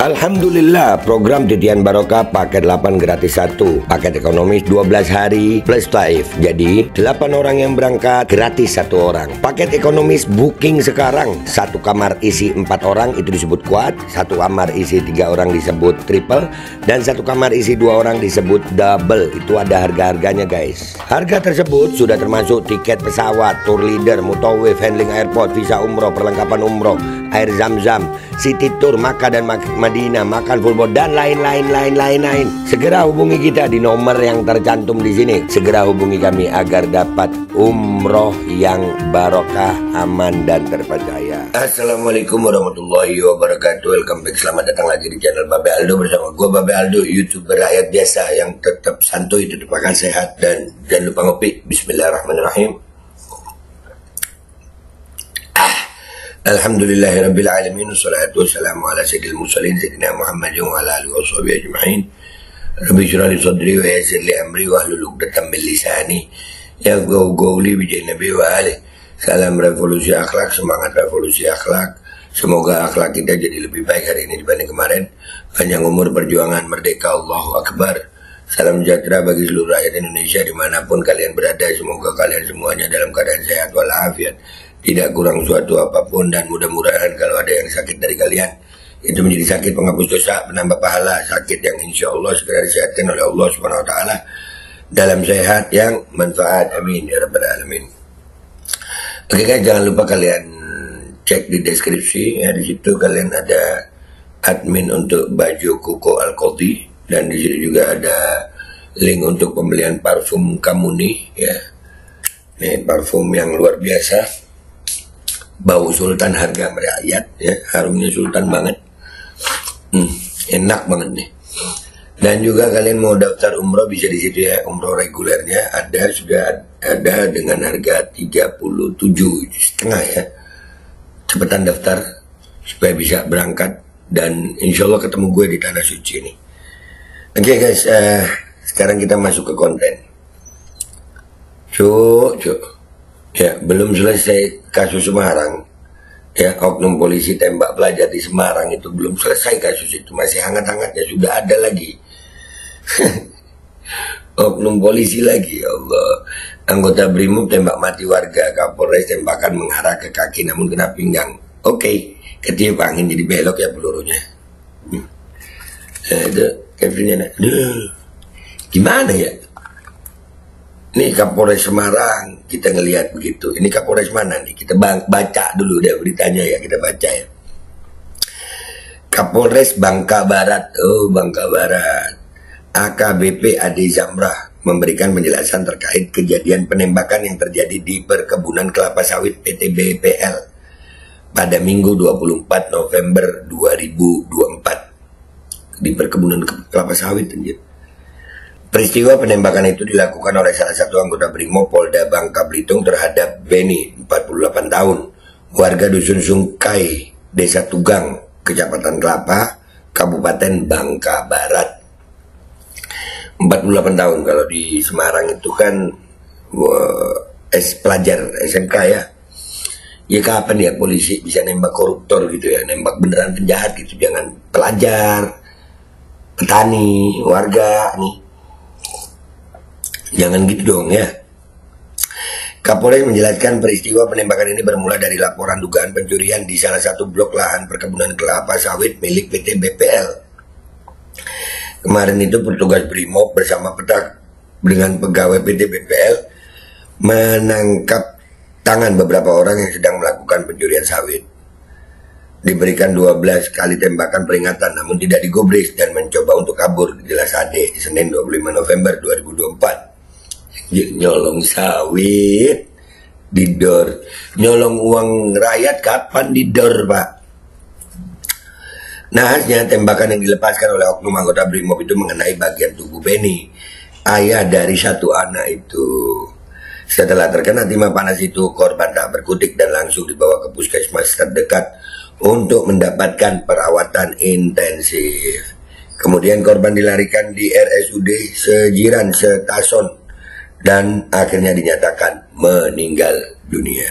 Alhamdulillah, program Titian Barokah paket 8 gratis 1, paket ekonomis 12 hari plus taif. Jadi 8 orang yang berangkat gratis 1 orang. Paket ekonomis booking sekarang, 1 kamar isi 4 orang itu disebut quad, 1 kamar isi 3 orang disebut triple, dan 1 kamar isi 2 orang disebut double. Itu ada harga-harganya guys. Harga tersebut sudah termasuk tiket pesawat, tour leader, mutawif, handling airport, visa umroh, perlengkapan umroh, air zam-zam, city tour, Makkah dan Madinah, makan full board, dan lain-lain. Segera hubungi kita di nomor yang tercantum di sini. Segera hubungi kami agar dapat umroh yang barokah, aman dan terpercaya. Assalamualaikum warahmatullahi wabarakatuh. Welcome back, selamat datang lagi di channel Babe Aldo bersama gue Babe Aldo, YouTuber rakyat biasa yang tetap santuy, tetap makan sehat, dan jangan lupa ngopi. Bismillahirrahmanirrahim. Alhamdulillahirabbil alamin, wassalatu wassalamu ala sayyidil mursalin sayyidina Muhammadin wa ala alihi washabihi ajma'in. Rabbi shrah li sadri wa yassir li amri wa hlul 'uqdatam min lisani yafqahu qawli bi nabi wa alihi. Salam revolusi akhlak, semangat revolusi akhlak. Semoga akhlak kita jadi lebih baik hari ini dibanding kemarin. Panjang umur, perjuangan, merdeka, Allahu Akbar. Salam sejahtera bagi seluruh rakyat Indonesia dimanapun kalian berada. Semoga kalian semuanya dalam keadaan sehat walafiat, tidak kurang suatu apapun, dan mudah-mudahan kalau ada yang sakit dari kalian itu menjadi sakit penghapus dosa, penambah pahala, sakit yang insya Allah segera disehatkan oleh Allah Subhanahu Wa Taala dalam sehat yang manfaat, amin ya rabbal alamin. Oke guys, jangan lupa kalian cek di deskripsi ya, di situ kalian ada admin untuk baju Kuko Al-Qadhi, dan di sini juga ada link untuk pembelian parfum Kamuni ya. Ini parfum yang luar biasa, bau sultan, harga merakyat ya, harumnya sultan banget, enak banget nih. Dan juga kalian mau daftar umroh bisa di situ ya, umroh regulernya ada, sudah ada dengan harga 37,5 ya. Cepetan daftar supaya bisa berangkat, dan insya Allah ketemu gue di tanah suci ini. Oke guys, sekarang kita masuk ke konten. Cuk. Ya, belum selesai kasus Semarang. Ya, oknum polisi tembak pelajar di Semarang itu belum selesai kasus itu, masih hangat-hangatnya, sudah ada lagi. Oknum polisi lagi, ya Allah. Anggota BRIMOB tembak mati warga, Kapolres tembakan mengarah ke kaki namun kena pinggang. Oke, ketiup angin jadi belok ya pelurunya. Itu Kevinnya, gimana ya? Ini Kapolres Semarang, kita ngelihat begitu. Ini Kapolres mana nih? Kita baca dulu deh beritanya ya, kita baca ya. Kapolres Bangka Barat, Bangka Barat. AKBP Ade Zamrah memberikan penjelasan terkait kejadian penembakan yang terjadi di perkebunan kelapa sawit PT BPL pada Minggu 24 November 2024. Di perkebunan kelapa sawit anjir. Peristiwa penembakan itu dilakukan oleh salah satu anggota BRIMOB Polda Bangka Belitung terhadap Beni, 48 tahun, warga Dusun Sungkai, Desa Tugang, Kecamatan Kelapa, Kabupaten Bangka Barat. 48 tahun, kalau di Semarang itu kan pelajar SMK ya. Ya kapan ya polisi bisa nembak koruptor gitu ya, nembak beneran penjahat gitu, jangan pelajar, petani, warga nih. Jangan gitu dong ya. Kapolres menjelaskan peristiwa penembakan ini bermula dari laporan dugaan pencurian di salah satu blok lahan perkebunan kelapa sawit milik PT BPL. Kemarin itu petugas BRIMOB bersama dengan pegawai PT BPL menangkap tangan beberapa orang yang sedang melakukan pencurian sawit. Diberikan 12 kali tembakan peringatan namun tidak digubris dan mencoba untuk kabur, jelas Ade, Senin 25 November 2024. Nyolong sawit didor, nyolong uang rakyat kapan didor pak? Nahasnya tembakan yang dilepaskan oleh oknum anggota BRIMOB itu mengenai bagian tubuh Beni, ayah dari satu anak itu. Setelah terkena timah panas itu, korban tak berkutik dan langsung dibawa ke puskesmas terdekat untuk mendapatkan perawatan intensif. Kemudian korban dilarikan di RSUD Sejiran Setason dan akhirnya dinyatakan meninggal dunia.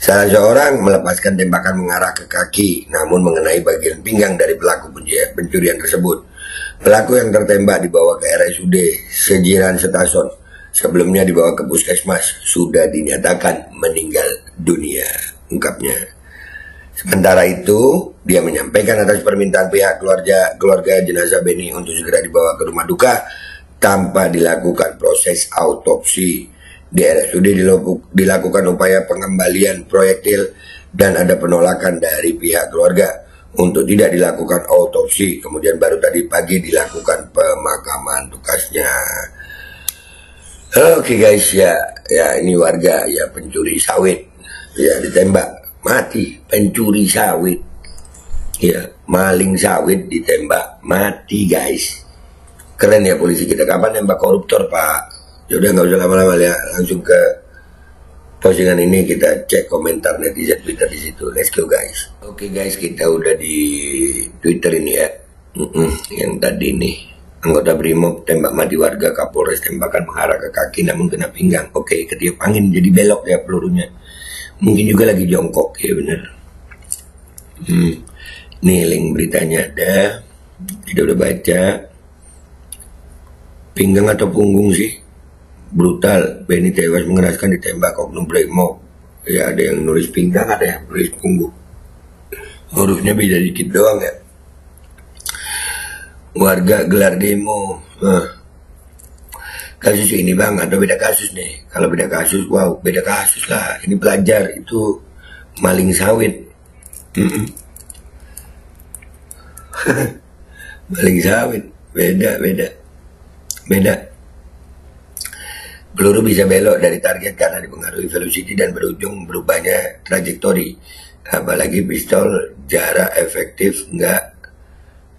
Salah seorang melepaskan tembakan mengarah ke kaki, namun mengenai bagian pinggang dari pelaku pencurian tersebut. Pelaku yang tertembak dibawa ke RSUD Sejiram Setason. Sebelumnya dibawa ke puskesmas, sudah dinyatakan meninggal dunia, ungkapnya. Sementara itu, dia menyampaikan atas permintaan pihak keluarga jenazah Beni untuk segera dibawa ke rumah duka tanpa dilakukan proses autopsi. Di RSUD dilakukan upaya pengembalian proyektil dan ada penolakan dari pihak keluarga untuk tidak dilakukan autopsi. Kemudian baru tadi pagi dilakukan pemakaman tukasnya. Oke guys, ya ini warga ya pencuri sawit ya ditembak mati, pencuri sawit ya, maling sawit ditembak mati guys. Keren ya polisi kita. Kapan nembak koruptor pak? Ya udah nggak usah lama-lama ya, langsung ke postingan ini, kita cek komentar netizen Twitter di situ. Let's go guys. Oke guys, kita udah di Twitter ini ya. Yang tadi nih, anggota Brimob tembak mati warga, Kapolres tembakan mengarah ke kaki namun kena pinggang. Oke, ketiup angin jadi belok ya pelurunya. Mungkin juga lagi jongkok ya bener. Nih link beritanya ada, kita udah baca. Pinggang atau punggung sih? Brutal, Beni tewas mengeraskan ditembak oknum Brimob. Ya ada yang nulis pinggang, ada yang nulis punggung. Hurufnya beda dikit doang ya. Warga gelar demo. Kasus ini bang atau beda kasus nih? Kalau beda kasus, wow beda kasus lah. Ini pelajar, itu maling sawit. Maling sawit, beda. Peluru bisa belok dari target karena dipengaruhi velocity dan berujung berubahnya trajektori. Apalagi pistol jarak efektif enggak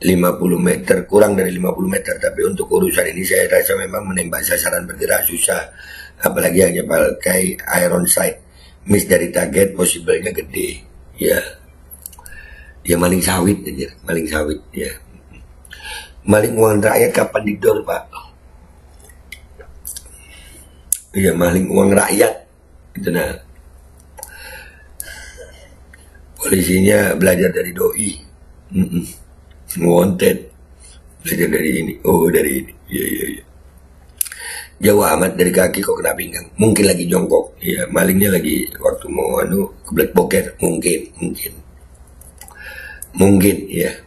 50 meter, kurang dari 50 meter. Tapi untuk urusan ini saya rasa memang menembak sasaran bergerak susah. Apalagi hanya pakai iron sight. Miss dari target possible-nya gede. Ya. Ya maling sawit aja, maling sawit ya. Maling uang rakyat kapan didor, Pak? Iya, maling uang rakyat gitu nah. Polisinya belajar dari doi. Wanted belajar dari ini. Oh dari ini. Iya. Jauh amat dari kaki kok kena pinggang. Mungkin lagi jongkok. Ya malingnya lagi waktu mau kebelet boker. Mungkin ya.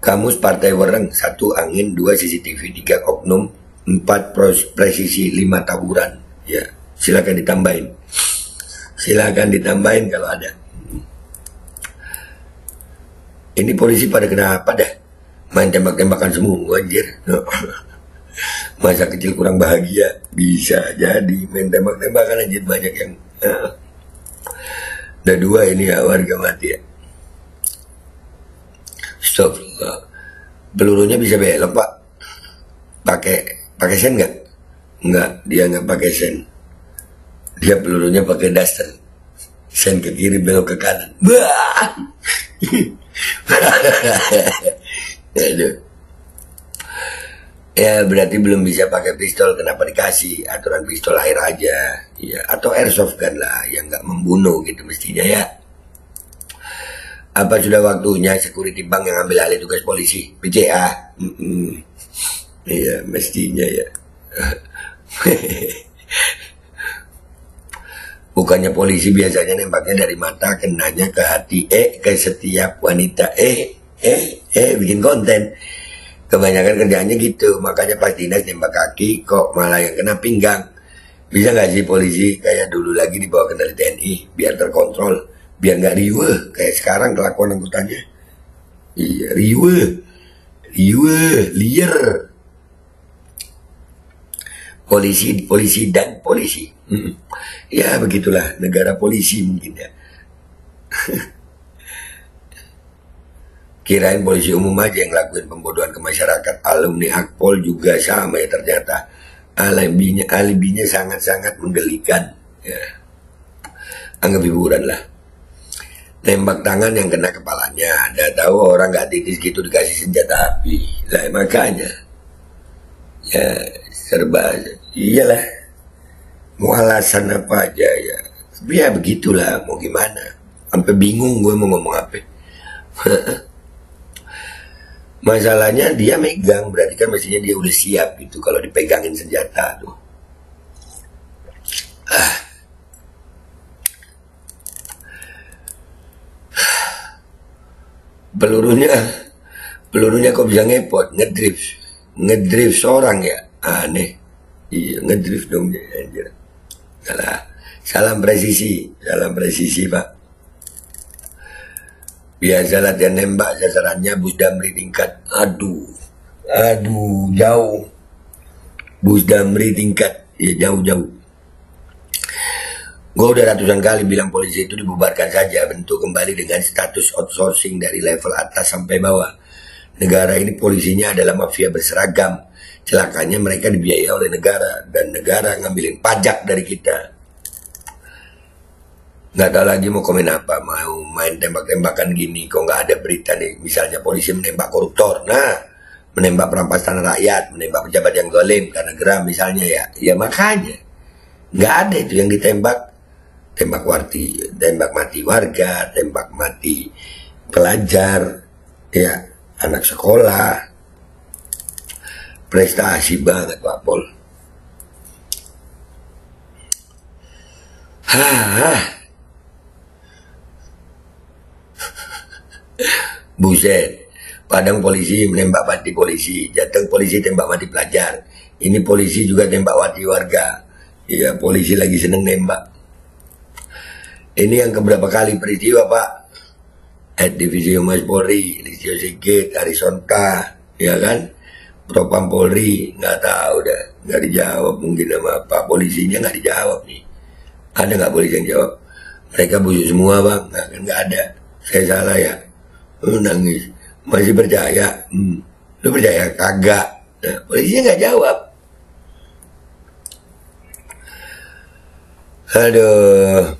Kamus Partai Wereng, 1 angin, 2 CCTV, 3 oknum, 4 presisi, 5 taburan. Ya, silakan ditambahin. Kalau ada. Ini polisi pada kenapa dah? Main tembak-tembakan semua anjir. Masa kecil kurang bahagia, bisa jadi main tembak-tembakan anjir banyak yang. Ada 2 ini ya warga mati ya. Stop. Pelurunya bisa belok pak. Pakai sen nggak? Nggak, dia nggak pakai sen. Dia pelurunya pakai daster. Sen ke kiri, belok ke kanan. Bah! Aduh. Ya berarti belum bisa pakai pistol, kenapa dikasih aturan pistol air aja, ya atau airsoft gun lah yang nggak membunuh gitu mestinya ya. Apa sudah waktunya security bank yang ambil alih tugas polisi? PCA. Iya mestinya ya. Bukannya polisi biasanya nembaknya dari mata, kenanya ke hati, ke setiap wanita, bikin konten. Kebanyakan kerjaannya gitu, makanya pas dinas nembak kaki, kok malah yang kena pinggang. Bisa nggak sih polisi kayak dulu lagi dibawa kendali TNI, biar terkontrol, biar nggak riweh kayak sekarang kelakuan anggotanya. Iya, riweh, liar. Polisi dan polisi. Ya begitulah negara polisi mungkin ya. Kirain polisi umum aja yang lakuin pembodohan ke masyarakat. Alumni Akpol juga sama ya ternyata. Alibinya sangat-sangat menggelikan. Ya. Anggap hiburan lah. Tembak tangan yang kena kepalanya. Ada tahu orang gak titis gitu dikasih senjata api. Lah makanya. Ya serba aja. Iyalah. Mau alasan apa aja ya. Tapi ya begitulah, mau gimana. Sampai bingung gue mau ngomong apa. Masalahnya dia megang, berarti kan mestinya dia udah siap gitu kalau dipegangin senjata tuh. Pelurunya kok bisa ngepot, ngedrift seorang ya, aneh. Iya, ngedrift dong dia, anjir. Salam presisi Pak. Biasa latihan nembak, sasarannya Bus Damri tingkat. Aduh, jauh. Bus Damri tingkat, ya jauh. Gue udah ratusan kali bilang polisi itu dibubarkan saja, bentuk kembali dengan status outsourcing dari level atas sampai bawah. Negara ini polisinya adalah mafia berseragam. Celakanya mereka dibiayai oleh negara, dan negara ngambilin pajak dari kita. Nggak tahu lagi mau komen apa, mau main tembak-tembakan gini, kok nggak ada berita nih. Misalnya polisi menembak koruptor, menembak perampas tanah rakyat, menembak pejabat yang zalim karena geram misalnya ya makanya nggak ada itu yang ditembak. Tembak mati warga, tembak mati pelajar, ya anak sekolah. Prestasi banget Pak Pol. Buset, Padang polisi menembak mati polisi, Jateng polisi tembak mati pelajar. Ini polisi juga tembak mati warga. Ya polisi lagi seneng nembak. Ini yang keberapa kali peristiwa Pak? Divisi Humas Polri, Listio Sigit, Arisonta, ya kan? Propam Polri, nggak tahu dah, nggak dijawab mungkin sama Pak polisinya nggak dijawab nih. Ada nggak polisi yang jawab? Mereka busuk semua Bang, nggak ada. Saya salah ya? Nangis. Masih percaya? Lu percaya? Kagak. Nah, polisinya nggak jawab. Aduh.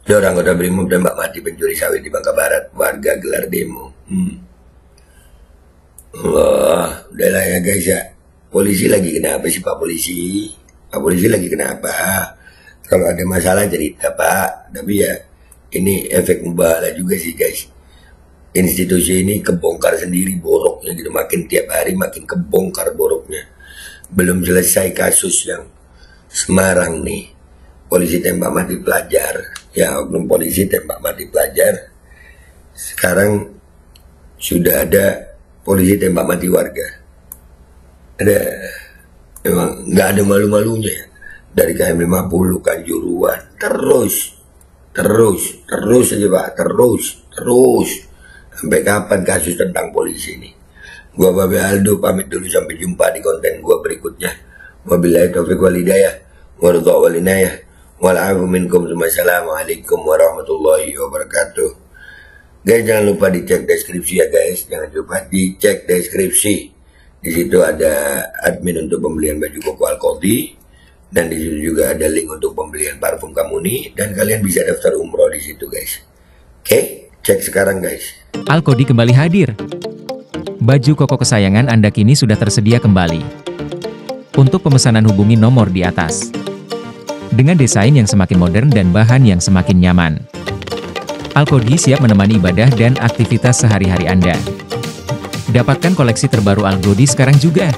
Ada anggota BRIMOB tembak mati pencuri sawit di Bangka Barat, warga gelar demo. Wah, udahlah ya guys ya. Polisi lagi kenapa sih Pak Polisi? Pak Polisi lagi kenapa? Kalau ada masalah cerita Pak. Tapi ya ini efek mubahala juga sih guys. Institusi ini kebongkar sendiri boroknya gitu. Makin tiap hari makin kebongkar boroknya. Belum selesai kasus yang Semarang nih. Polisi tembak mati pelajar. Ya oknum polisi tembak mati pelajar. Sekarang sudah ada polisi tembak mati warga. Memang nggak ada malu-malunya ya. Dari KM 50, Kanjuruan, terus aja Pak, terus. Sampai kapan kasus tentang polisi ini? Gua Babe Aldo pamit dulu, sampai jumpa di konten gua berikutnya. Wabillahi taufiq wal hidayah, waridha wal inayah, wal afu minkum. Assalamualaikum warahmatullahi wabarakatuh. Guys, jangan lupa dicek deskripsi ya guys, jangan lupa dicek deskripsi. Di situ ada admin untuk pembelian baju koko Alkodi, dan di situ juga ada link untuk pembelian parfum Kamuni, dan kalian bisa daftar umroh di situ guys. Oke, cek sekarang guys. Alkodi kembali hadir. Baju koko kesayangan Anda kini sudah tersedia kembali. Untuk pemesanan hubungi nomor di atas. Dengan desain yang semakin modern dan bahan yang semakin nyaman. Alkodi siap menemani ibadah dan aktivitas sehari-hari Anda. Dapatkan koleksi terbaru Alkodi sekarang juga.